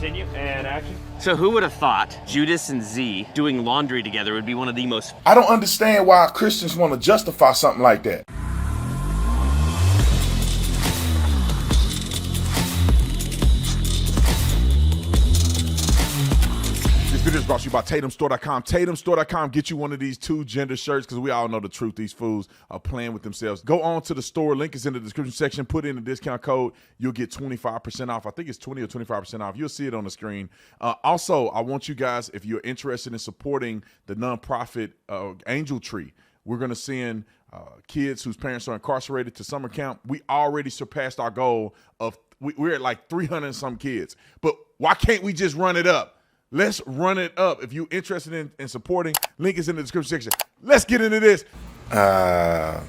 Continue and action. So who would have thought Judas and Z doing laundry together would be one of the most... I don't understand why Christians want to justify something like that. This video is brought to you by TatumStore.com. TatumStore.com, get you one of these 2 gender shirts, because we all know the truth. These fools are playing with themselves. Go on to the store. Link is in the description section. Put in the discount code. You'll get 25% off. I think it's 20 or 25% off. You'll see it on the screen. Also, I want you guys, if you're interested in supporting the nonprofit Angel Tree, we're going to send kids whose parents are incarcerated to summer camp. We already surpassed our goal of, we're at like 300 and some kids. But why can't we just run it up? Let's run it up. If you're interested in supporting, link is in the description section. Let's get into this. I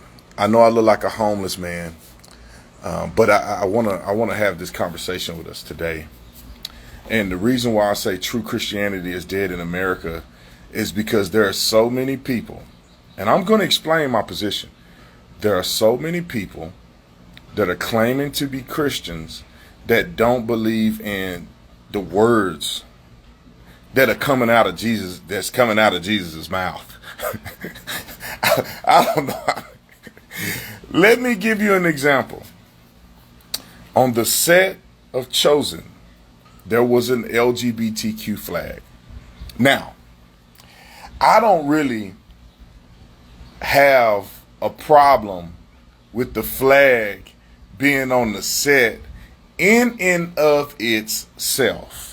know I look like a homeless man, but I wanna have this conversation with us today. And the reason why I say true Christianity is dead in America is because there are so many people, and I'm going to explain my position. There are so many people that are claiming to be Christians that don't believe in the words that are coming out of Jesus, that's coming out of Jesus' mouth. I don't know. Let me give you an example. On the set of Chosen, there was an LGBTQ flag. Now, I don't really have a problem with the flag being on the set in and of itself.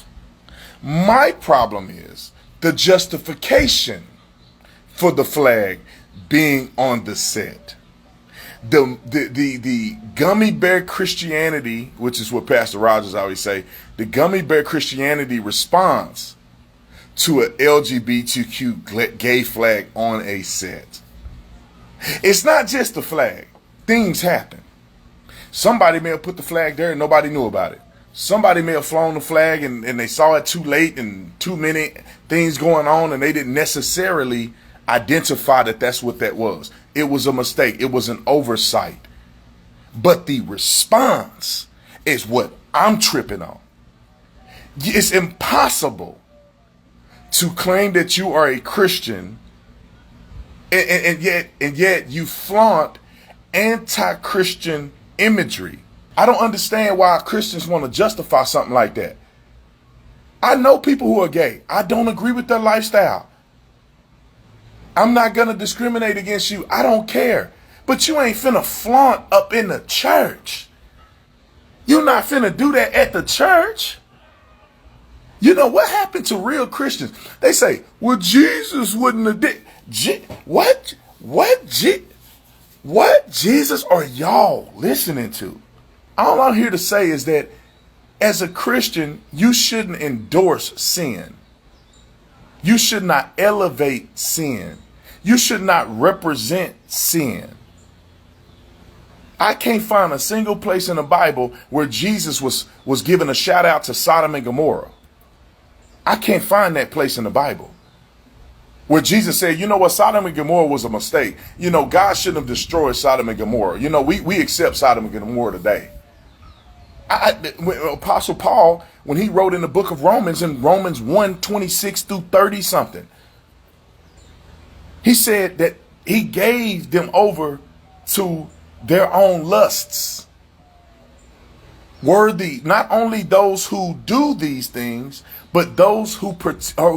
My problem is the justification for the flag being on the set. The gummy bear Christianity, which is what Pastor Rogers always say, the gummy bear Christianity response to an LGBTQ gay flag on a set. It's not just the flag. Things happen. Somebody may have put the flag there and nobody knew about it. Somebody may have flown the flag and they saw it too late and too many things going on, and they didn't necessarily identify that that's what that was. It was a mistake. It was an oversight. But the response is what I'm tripping on. It's impossible to claim that you are a Christian and yet you flaunt anti-Christian imagery. I don't understand why Christians want to justify something like that. I know people who are gay. I don't agree with their lifestyle. I'm not going to discriminate against you. I don't care. But you ain't finna flaunt up in the church. You're not finna do that at the church. You know what happened to real Christians? They say, well, Jesus wouldn't have did. What Jesus are y'all listening to? All I'm here to say is that as a Christian, you shouldn't endorse sin. You should not elevate sin. You should not represent sin. I can't find a single place in the Bible where Jesus was giving a shout out to Sodom and Gomorrah. I can't find that place in the Bible where Jesus said, you know what, Sodom and Gomorrah was a mistake. You know, God shouldn't have destroyed Sodom and Gomorrah. You know, we accept Sodom and Gomorrah today. Apostle Paul, when he wrote in the book of Romans, in Romans 1:26 through 30 something, he said that he gave them over to their own lusts. Worthy, not only those who do these things, but those who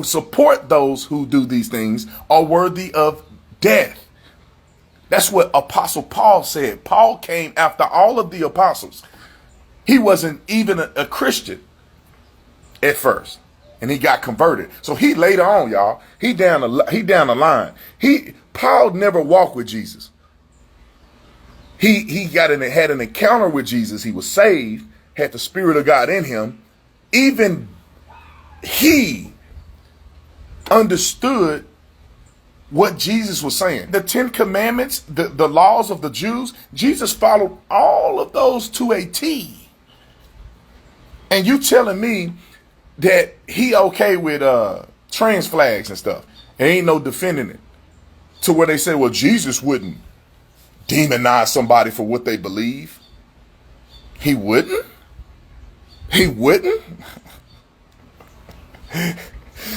support those who do these things are worthy of death. That's what Apostle Paul said. Paul came after all of the apostles. He wasn't even a Christian at first, and he got converted. So he later on, y'all, he down the line. Paul never walked with Jesus. He had an encounter with Jesus. He was saved, had the Spirit of God in him. Even he understood what Jesus was saying. The 10 Commandments, the laws of the Jews, Jesus followed all of those to a T. And you telling me that he okay with trans flags and stuff? There ain't no defending it. To where they say, well, Jesus wouldn't demonize somebody for what they believe. He wouldn't? He wouldn't?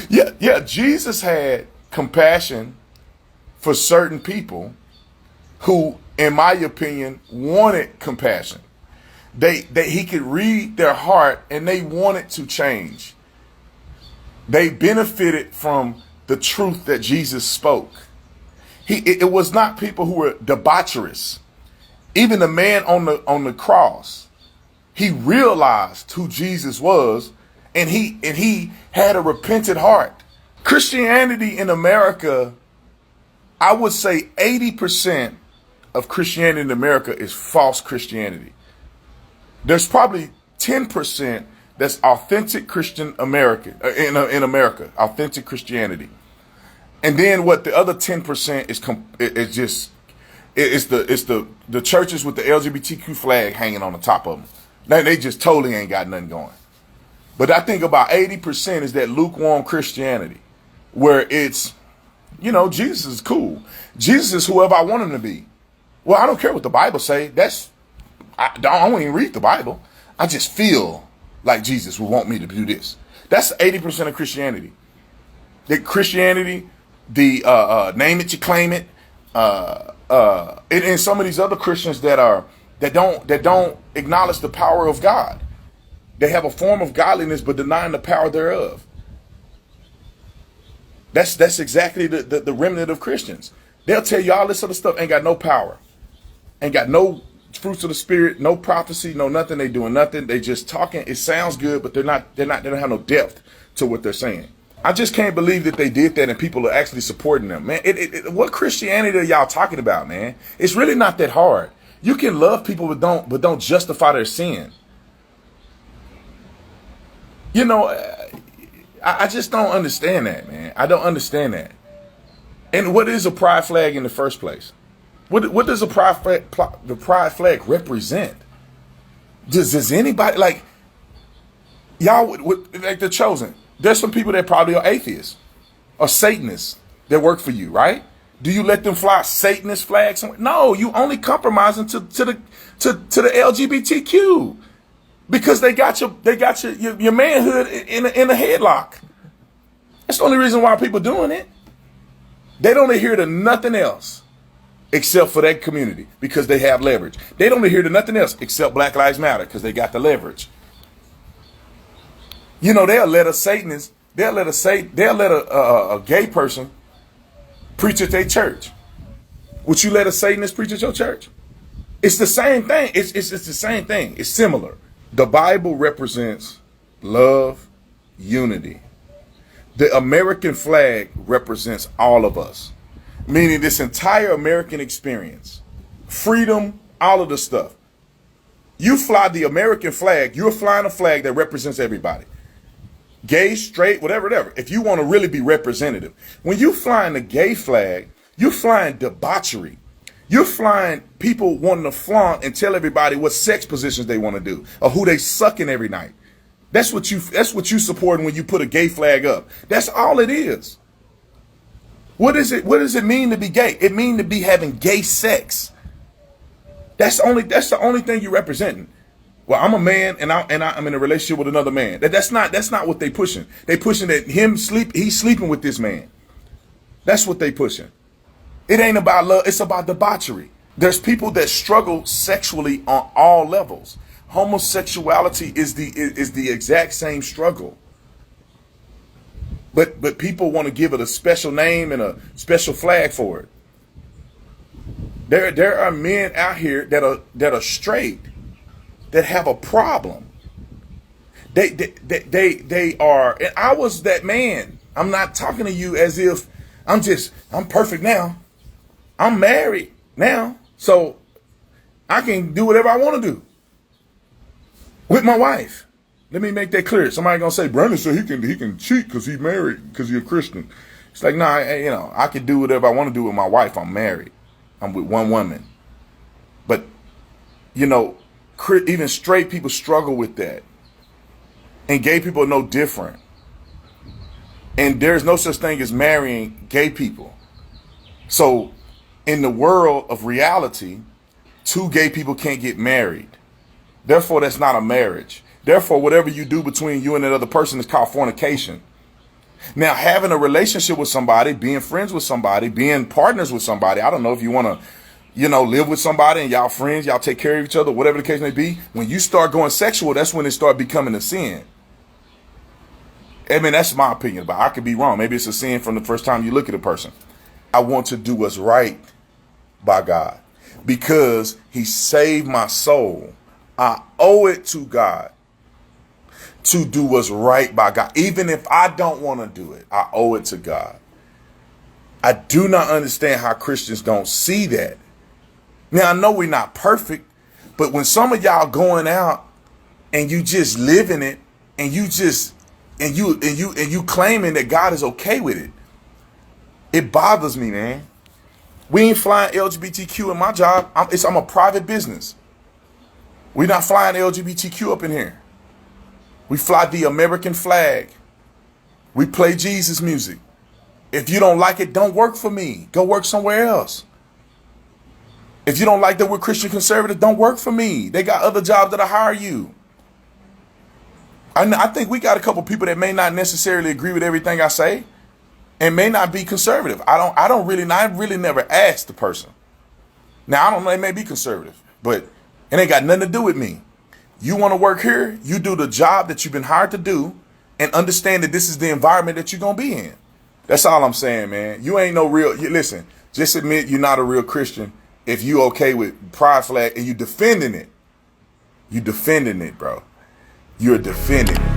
Yeah. Jesus had compassion for certain people who, in my opinion, wanted compassion. He could read their heart and they wanted to change. They benefited from the truth that Jesus spoke. It was not people who were debaucherous. Even the man on the cross, he realized who Jesus was, and he had a repentant heart. Christianity in America, I would say 80% of Christianity in America is false Christianity. There's probably 10% that's authentic Christian American in America, authentic Christianity. And then what the other 10% is the churches with the LGBTQ flag hanging on the top of them. Now they just totally ain't got nothing going. But I think about 80% is that lukewarm Christianity, where it's, Jesus is cool. Jesus is whoever I want him to be. Well, I don't care what the Bible say. I don't even read the Bible. I just feel like Jesus would want me to do this. That's 80% of Christianity. The Christianity, the name it, you claim it, and some of these other Christians that don't acknowledge the power of God. They have a form of godliness but denying the power thereof. That's exactly the remnant of Christians. They'll tell you all this other stuff ain't got no power, ain't got no fruits of the spirit, no prophecy, no nothing. They doing nothing. They just talking. It sounds good, but they don't have no depth to what they're saying. I just can't believe that they did that and people are actually supporting them, man. What Christianity are y'all talking about, man? It's really not that hard. You can love people but don't justify their sin. I just don't understand that, man. I don't understand that. And what is a pride flag in the first place? What does the pride flag represent? Does anybody, like, y'all, like the chosen? There's some people that probably are atheists or Satanists that work for you, right? Do you let them fly Satanist flags? No, you only compromising to the LGBTQ because they got your manhood in a headlock. That's the only reason why people doing it. They don't adhere to nothing else except for that community because they have leverage. They don't adhere to nothing else except Black Lives Matter because they got the leverage. They'll let a Satanist, they'll let a gay person preach at their church. Would you let a Satanist preach at your church? It's the same thing. It's the same thing. It's similar. The Bible represents love, unity. The American flag represents all of us, meaning this entire American experience, freedom, all of the stuff. You fly the American flag, you're flying a flag that represents everybody. Gay, straight, whatever. If you want to really be representative. When you flying the gay flag, you're flying debauchery. You're flying people wanting to flaunt and tell everybody what sex positions they want to do or who they sucking every night. That's what you supporting when you put a gay flag up. That's all it is. What does it mean to be gay? It means to be having gay sex. That's the only thing you're representing. Well, I'm a man and I'm in a relationship with another man. That's not what they pushing. They pushing that he's sleeping with this man. That's what they pushing. It ain't about love, it's about debauchery. There's people that struggle sexually on all levels. Homosexuality is the exact same struggle. But people want to give it a special name and a special flag for it. There are men out here that are straight that have a problem. They are, and I was that man. I'm not talking to you as if I'm perfect now. I'm married now, so I can do whatever I want to do with my wife. Let me make that clear. Somebody gonna say Brandon said he can cheat because he's married because he's a Christian. It's like, nah, I can do whatever I want to do with my wife. I'm married. I'm with one woman. But even straight people struggle with that, and gay people are no different. And there's no such thing as marrying gay people. So in the world of reality, two gay people can't get married. Therefore, that's not a marriage. Therefore, whatever you do between you and that other person is called fornication. Now, having a relationship with somebody, being friends with somebody, being partners with somebody, I don't know if you want to, live with somebody and y'all friends, y'all take care of each other, whatever the case may be. When you start going sexual, that's when it start becoming a sin. I mean, that's my opinion about it. I could be wrong. Maybe it's a sin from the first time you look at a person. I want to do what's right by God because he saved my soul. I owe it to God to do what's right by God. Even if I don't want to do it, I owe it to God. I do not understand how Christians don't see that. Now, I know we're not perfect, but when some of y'all going out and you just living it and you just and you claiming that God is okay with it, it bothers me, man. We ain't flying LGBTQ in my job. I'm a private business. We're not flying LGBTQ up in here. We fly the American flag. We play Jesus music. If you don't like it, don't work for me. Go work somewhere else. If you don't like that we're Christian conservative, don't work for me. They got other jobs that'll hire you. I think we got a couple people that may not necessarily agree with everything I say and may not be conservative. I really never asked the person. Now, I don't know, they may be conservative, but it ain't got nothing to do with me. You want to work here, you do the job that you've been hired to do and understand that this is the environment that you're going to be in. That's all I'm saying, man. You ain't no real, listen, just admit you're not a real Christian if you okay with pride flag and you defending it. You defending it, bro. You're defending it.